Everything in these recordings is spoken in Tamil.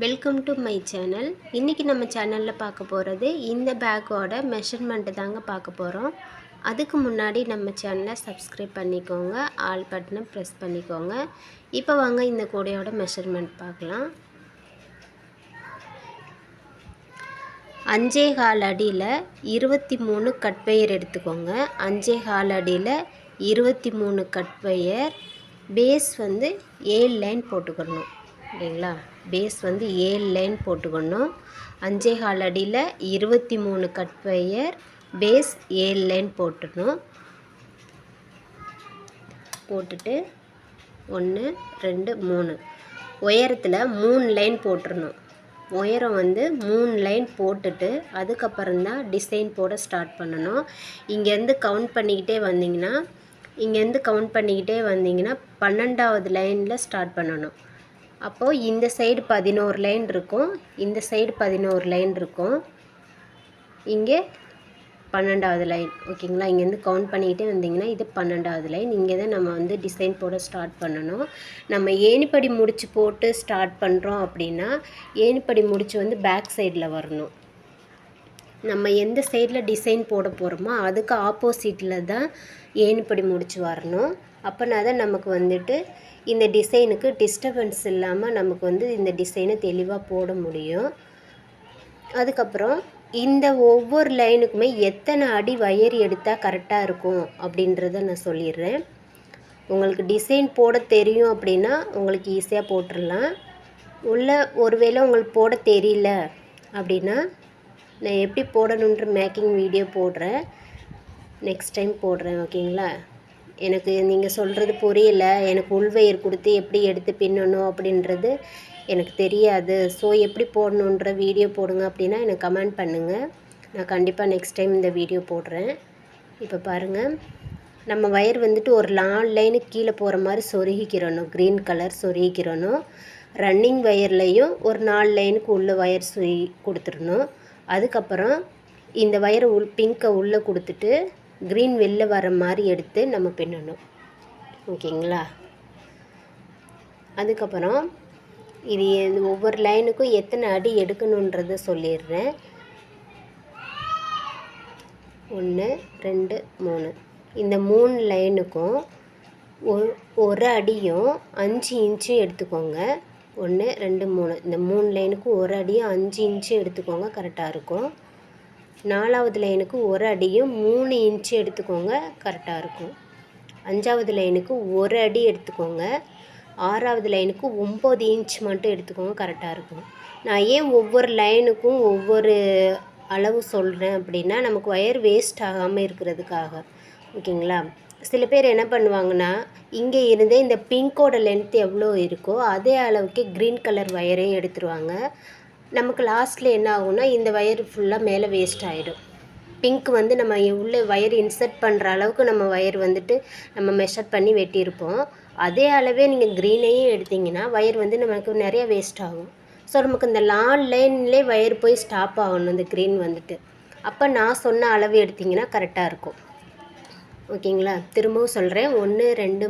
Welcome to my channel. இன்றைக்கி நம்ம சேனலில் பார்க்க போகிறது இந்த பேக்கோட மெஷர்மெண்ட்டு தாங்க பார்க்க போகிறோம். அதுக்கு முன்னாடி நம்ம சேனலை சப்ஸ்கிரைப் பண்ணிக்கோங்க, ஆல் பட்டனை ப்ரெஸ் பண்ணிக்கோங்க. இப்போ வாங்க இந்த கூடையோட மெஷர்மெண்ட் பார்க்கலாம். 5.25 அடியில் 23 கட் வயர் எடுத்துக்கோங்க. 5.25 அடியில் 23 கட் வயர். பேஸ் வந்து 7 லைன் போட்டுக்கணும் இல்லைங்களா? பேஸ் வந்து 7 லைன் போட்டுக்கணும். 5.25 அடியில் 23 கட் வயர், பேஸ் 7 லைன் போட்டுடணும். போட்டுட்டு 1 2 3 உயரத்தில் 3 லைன் போட்டுடணும். உயரம் வந்து 3 லைன் போட்டுட்டு அதுக்கப்புறம்தான் டிசைன் போட ஸ்டார்ட் பண்ணணும். இங்கேருந்து கவுண்ட் பண்ணிக்கிட்டே வந்தீங்கன்னா 12வது லைனில் ஸ்டார்ட் பண்ணணும். அப்போது இந்த சைடு 11 லைன் இருக்கும், இந்த சைடு 11 லைன் இருக்கும், இங்கே 12வது லைன். ஓகேங்களா? இங்கேருந்து கவுண்ட் பண்ணிக்கிட்டே வந்தீங்கன்னா இது 12வது லைன். இங்கே தான் நம்ம வந்து டிசைன் போட ஸ்டார்ட் பண்ணணும். நம்ம ஏணிப்படி முடிச்சு போட்டு ஸ்டார்ட் பண்ணுறோம் அப்படின்னா ஏணிப்படி முடிச்சு வந்து பேக் சைடில் வரணும். நம்ம எந்த சைடில் டிசைன் போட போகிறோமோ அதுக்கு ஆப்போசிட்டில் தான் ஏணிப்படி முடிச்சு வரணும். அப்போனா தான் நமக்கு வந்துட்டு இந்த டிசைனுக்கு டிஸ்டர்பன்ஸ் இல்லாமல் நமக்கு வந்து இந்த டிசைனை தெளிவாக போட முடியும். அதுக்கப்புறம் இந்த ஒவ்வொரு லைனுக்குமே எத்தனை அடி வயர் எடுத்தால் கரெக்டாக இருக்கும் அப்படின்றத நான் சொல்லிடுறேன். உங்களுக்கு டிசைன் போட தெரியும் அப்படின்னா உங்களுக்கு ஈஸியாக போட்டுடலாம். ஒருவேளை உங்களுக்கு போட தெரியல அப்படின்னா நான் எப்படி போடணுன்ற மேக்கிங் வீடியோ போடுறேன், நெக்ஸ்ட் டைம் போடுறேன். ஓகேங்களா? எனக்கு நீங்கள் சொல்கிறது புரியல, எனக்கு உள்வயர் கொடுத்து எப்படி எடுத்து பின்னணும் அப்படின்றது எனக்கு தெரியாது, ஸோ எப்படி போடணுன்ற வீடியோ போடுங்க அப்படின்னா எனக்கு கமெண்ட் பண்ணுங்கள். நான் கண்டிப்பாக நெக்ஸ்ட் டைம் இந்த வீடியோ போடுறேன். இப்போ பாருங்கள், நம்ம வயர் வந்துட்டு ஒரு 4 லைனுக்கு கீழே போகிற மாதிரி சொருகிக்கிறணும். க்ரீன் கலர் சொருகிக்கிறணும். ரன்னிங் வயர்லேயும் ஒரு 4 லைனுக்கு உள்ள வயர் கொடுத்துடணும். அதுக்கப்புறம் இந்த வயரை பிங்கை உள்ளே கொடுத்துட்டு க்ரீன் வெளில வர மாதிரி எடுத்து நம்ம பின்னணும். ஓகேங்களா? அதுக்கப்புறம் இது ஒவ்வொரு லைனுக்கும் எத்தனை அடி எடுக்கணுன்றதை சொல்லிடுறேன். 1 2 3 இந்த 3 லைனுக்கும் ஒரு அடியும் 5 இன்ச்சு எடுத்துக்கோங்க. 1 2 3 இந்த 3 லைனுக்கும் ஒரு அடியும் 5 இன்ச்சு எடுத்துக்கோங்க, கரெக்டாக இருக்கும். 4வது லைனுக்கு ஒரு அடியும் 3 இன்ச்சு எடுத்துக்கோங்க, கரெக்டாக இருக்கும். 5வது லைனுக்கு ஒரு அடி எடுத்துக்கோங்க. 6வது லைனுக்கு 9 இன்ச் மட்டும் எடுத்துக்கோங்க, கரெக்டாக இருக்கும். நான் ஏன் ஒவ்வொரு லைனுக்கும் ஒவ்வொரு அளவு சொல்கிறேன் அப்படின்னா நமக்கு ஒயர் வேஸ்ட் ஆகாமல் இருக்கிறதுக்காக. ஓகேங்களா? சில பேர் என்ன பண்ணுவாங்கன்னா இங்கே இருந்தே இந்த பிங்கோட லென்த் எவ்வளோ இருக்கோ அதே அளவுக்கு க்ரீன் கலர் வயரையும் எடுத்துருவாங்க. நமக்கு லாஸ்ட்டில் என்ன ஆகும்னா இந்த வயர் ஃபுல்லாக மேலே வேஸ்ட் ஆகிடும். பிங்க் வந்து நம்ம உள்ளே வயர் இன்சர்ட் பண்ணுற அளவுக்கு நம்ம வயர் வந்துட்டு நம்ம மெஷர் பண்ணி வெட்டியிருப்போம். அதே அளவே நீங்கள் க்ரீனையும் எடுத்திங்கன்னா வயர் வந்து நமக்கு நிறையா வேஸ்ட் ஆகும். ஸோ நமக்கு இந்த 4 லைன்லேயே வயர் போய் ஸ்டாப் ஆகணும் இந்த க்ரீன் வந்துட்டு. அப்போ நான் சொன்ன அளவு எடுத்திங்கன்னா கரெக்டாக இருக்கும். ஓகேங்களா? திரும்பவும் சொல்கிறேன். 1 2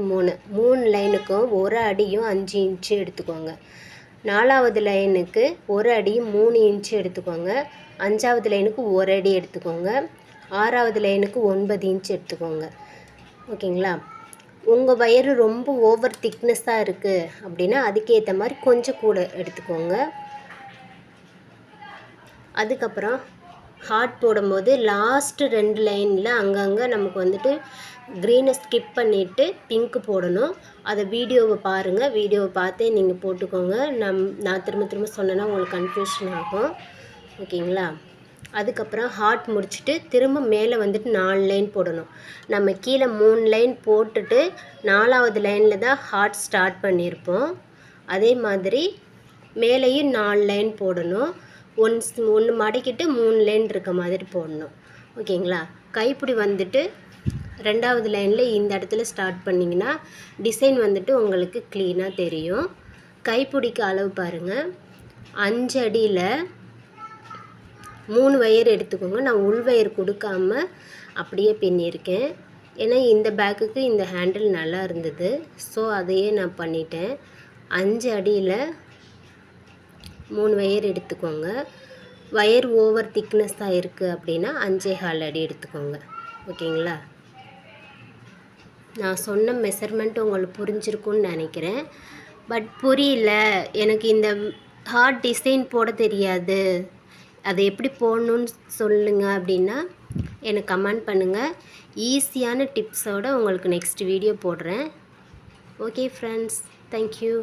3 லைனுக்கும் ஒரு அடியும் 5 இன்ச்சு எடுத்துக்கோங்க. 4வது லைனுக்கு ஒரு அடியும் 3 இன்ச்சு எடுத்துக்கோங்க. 5வது லைனுக்கு ஒரு அடி எடுத்துக்கோங்க. 6வது லைனுக்கு 9 இன்ச்சு எடுத்துக்கோங்க. ஓகேங்களா? உங்கள் வயர் ரொம்ப ஓவர் திக்னஸ்ஸாக இருக்குது அப்படின்னா அதுக்கேற்ற மாதிரி கொஞ்சம் கூட எடுத்துக்கோங்க. அதுக்கப்புறம் ஹார்ட் போடும்போது லாஸ்ட்டு 2 லைனில் அங்கங்கே நமக்கு வந்துட்டு க்ரீனை ஸ்கிப் பண்ணிவிட்டு பிங்க்கு போடணும். அதை வீடியோவை பாருங்கள், வீடியோவை பார்த்தே நீங்கள் போட்டுக்கோங்க. நான் திரும்ப சொன்னேன்னா உங்களுக்கு கன்ஃபியூஷன் ஆகும். ஓகேங்களா? அதுக்கப்புறம் ஹார்ட் முடிச்சுட்டு திரும்ப மேலே வந்துட்டு 4 லைன் போடணும். நம்ம கீழே 3 லைன் போட்டுட்டு 4வது லைனில் தான் ஹார்ட் ஸ்டார்ட் பண்ணியிருப்போம். அதே மாதிரி மேலேயும் 4 லைன் போடணும். ஒன்று மடக்கிட்டு 3 லைன் இருக்க மாதிரி போடணும். ஓகேங்களா? கைப்பிடி வந்துட்டு 2வது லைனில் இந்த இடத்துல ஸ்டார்ட் பண்ணிங்கன்னா டிசைன் வந்துட்டு உங்களுக்கு க்ளீனாக தெரியும். கைப்பிடிக்கு அளவு பாருங்கள். 5 அடியில் 3 வயர் எடுத்துக்கோங்க. நான் உள் வயர் கொடுக்காம அப்படியே பின்னியிருக்கேன். ஏன்னா இந்த பேக்குக்கு இந்த ஹேண்டில் நல்லா இருந்தது, ஸோ அதையே நான் பண்ணிட்டேன். 5 அடியில் 3 ஒயர் எடுத்துக்கோங்க. ஒயர் ஓவர் திக்னஸ்ஸாக இருக்குது அப்படின்னா 5.25 அடி எடுத்துக்கோங்க. ஓகேங்களா? நான் சொன்ன மெஷர்மெண்ட் உங்களுக்கு புரிஞ்சிருக்கும்னு நினைக்கிறேன். பட் புரியல, எனக்கு இந்த ஹார்ட் டிசைன் போட தெரியாது, அதை எப்படி போடணுன்னு சொல்லுங்க அப்படின்னா எனக்கு கமெண்ட் பண்ணுங்கள். ஈஸியான டிப்ஸோடு உங்களுக்கு நெக்ஸ்ட் வீடியோ போடுறேன். Okay friends, thank you.